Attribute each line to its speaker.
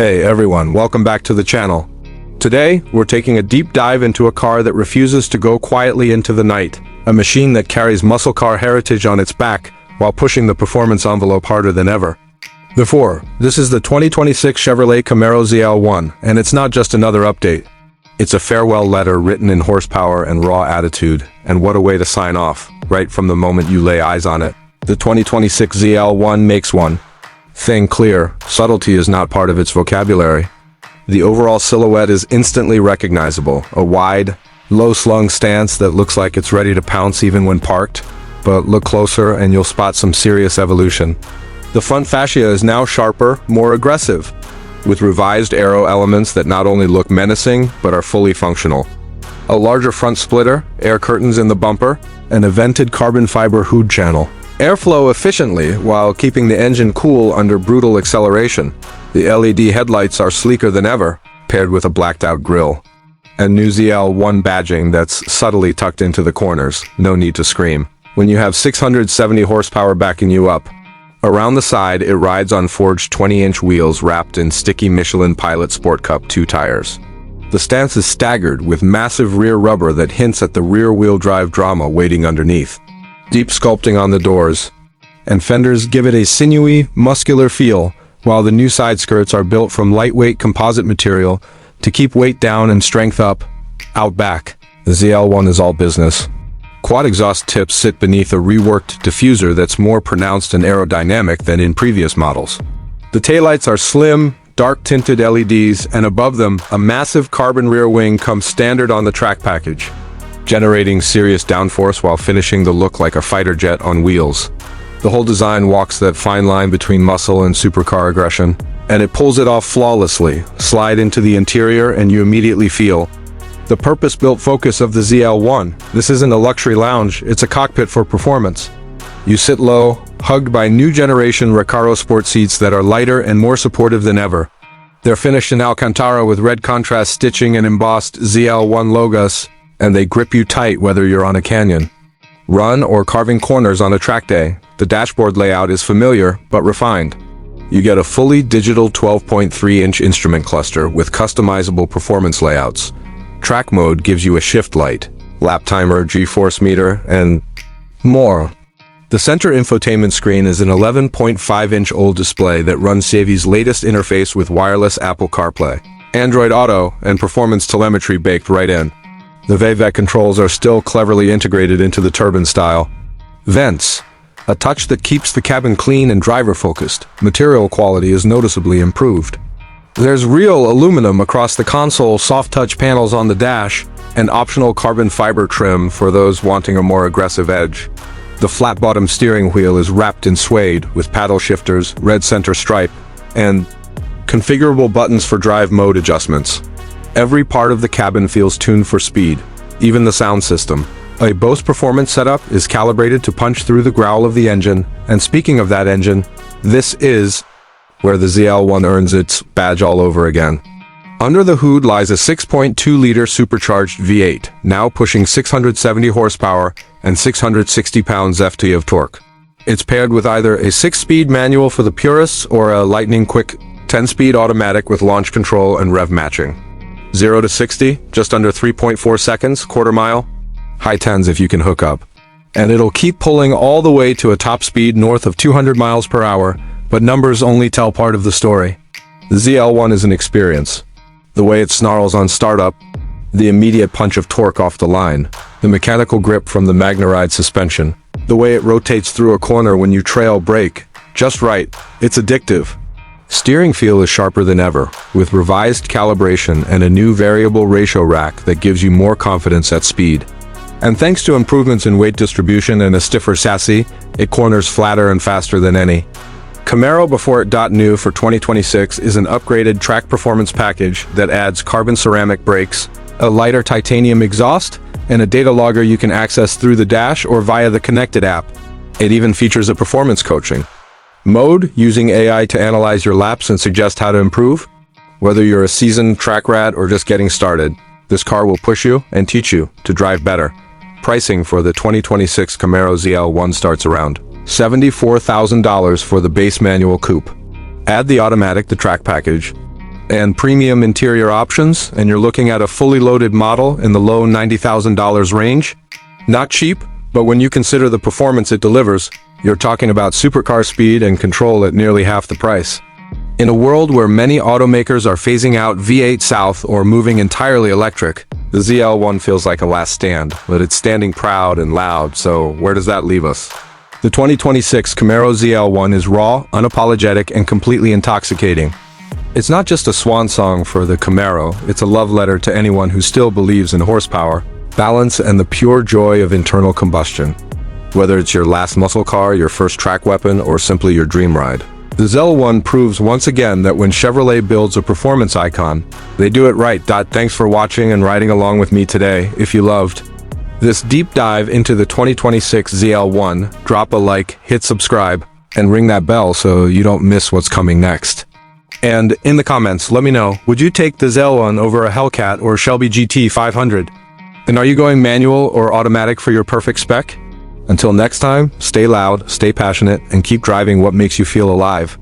Speaker 1: Hey everyone, welcome back to the channel. Today, we're taking a deep dive into a car that refuses to go quietly into the night. A machine that carries muscle car heritage on its back while pushing the performance envelope harder than ever. This is the 2026 Chevrolet Camaro ZL1, and it's not just another update. It's a farewell letter written in horsepower and raw attitude, and what a way to sign off, right from the moment you lay eyes on it. The 2026 ZL1 makes one thing clear: subtlety is not part of its vocabulary. The overall silhouette is instantly recognizable, a wide, low-slung stance that looks like it's ready to pounce even when parked, but look closer and you'll spot some serious evolution. The front fascia is now sharper, more aggressive, with revised aero elements that not only look menacing, but are fully functional. A larger front splitter, air curtains in the bumper, and a vented carbon fiber hood channel. Airflow efficiently while keeping the engine cool under brutal acceleration. The LED headlights are sleeker than ever, paired with a blacked-out grille. And new ZL1 badging that's subtly tucked into the corners. No need to scream when you have 670 horsepower backing you up. Around the side, it rides on forged 20-inch wheels wrapped in sticky Michelin Pilot Sport Cup 2 tires. The stance is staggered with massive rear rubber that hints at the rear-wheel drive drama waiting underneath. Deep sculpting on the doors and fenders give it a sinewy, muscular feel, while the new side skirts are built from lightweight composite material to keep weight down and strength up. Out back, the ZL1 is all business. Quad exhaust tips sit beneath a reworked diffuser that's more pronounced and aerodynamic than in previous models. The taillights are slim, dark-tinted LEDs, and above them, a massive carbon rear wing comes standard on the track package, generating serious downforce while finishing the look like a fighter jet on wheels. The whole design walks that fine line between muscle and supercar aggression, and it pulls it off flawlessly. Slide into the interior and you immediately feel the purpose-built focus of the ZL1. This isn't a luxury lounge, it's a cockpit for performance. You sit low, hugged by new generation Recaro Sport seats that are lighter and more supportive than ever. They're finished in Alcantara with red contrast stitching and embossed ZL1 logos, and they grip you tight whether you're on a canyon, run, or carving corners on a track day. The dashboard layout is familiar, but refined. You get a fully digital 12.3-inch instrument cluster with customizable performance layouts. Track mode gives you a shift light, lap timer, G-force meter, and more. The center infotainment screen is an 11.5-inch OLED display that runs Chevy's latest interface with wireless Apple CarPlay, Android Auto, and performance telemetry baked right in. The VVEC controls are still cleverly integrated into the turbine style. Vents, a touch that keeps the cabin clean and driver-focused. Material quality is noticeably improved. There's real aluminum across the console, soft-touch panels on the dash, and optional carbon fiber trim for those wanting a more aggressive edge. The flat-bottom steering wheel is wrapped in suede with paddle shifters, red center stripe, and configurable buttons for drive mode adjustments. Every part of the cabin feels tuned for speed, even the sound system. A Bose performance setup is calibrated to punch through the growl of the engine, and speaking of that engine, this is where the ZL1 earns its badge all over again. Under the hood lies a 6.2-liter supercharged V8, now pushing 670 horsepower and 660 pounds-ft of torque. It's paired with either a 6-speed manual for the purists or a lightning-quick 10-speed automatic with launch control and rev matching. 0 to 60, just under 3.4 seconds, quarter mile. High 10s if you can hook up. And it'll keep pulling all the way to a top speed north of 200 miles per hour, but numbers only tell part of the story. The ZL1 is an experience. The way it snarls on startup, the immediate punch of torque off the line, the mechanical grip from the MagneRide suspension, the way it rotates through a corner when you trail brake, just right, it's addictive. Steering feel is sharper than ever, with revised calibration and a new variable ratio rack that gives you more confidence at speed. And thanks to improvements in weight distribution and a stiffer chassis, it corners flatter and faster than any. Camaro Before It. New for 2026 is an upgraded track performance package that adds carbon ceramic brakes, a lighter titanium exhaust, and a data logger you can access through the dash or via the connected app. It even features a performance coaching mode, using AI to analyze your laps and suggest how to improve. Whether you're a seasoned track rat or just getting started, this car will push you and teach you to drive better. Pricing for the 2026 Camaro ZL1 starts around $74,000 for the base manual coupe. Add the automatic, the track package, and premium interior options, and you're looking at a fully loaded model in the low $90,000 range. Not cheap, but when you consider the performance it delivers, you're talking about supercar speed and control at nearly half the price. In a world where many automakers are phasing out V8 South or moving entirely electric, the ZL1 feels like a last stand, but it's standing proud and loud, so where does that leave us? The 2026 Camaro ZL1 is raw, unapologetic, and completely intoxicating. It's not just a swan song for the Camaro, it's a love letter to anyone who still believes in horsepower, balance, and the pure joy of internal combustion. Whether it's your last muscle car, your first track weapon, or simply your dream ride. The ZL1 proves once again that when Chevrolet builds a performance icon, they do it right. Thanks for watching and riding along with me today. If you loved this deep dive into the 2026 ZL1, drop a like, hit subscribe, and ring that bell so you don't miss what's coming next. And in the comments, let me know, would you take the ZL1 over a Hellcat or Shelby GT 500? And are you going manual or automatic for your perfect spec? Until next time, stay loud, stay passionate, and keep driving what makes you feel alive.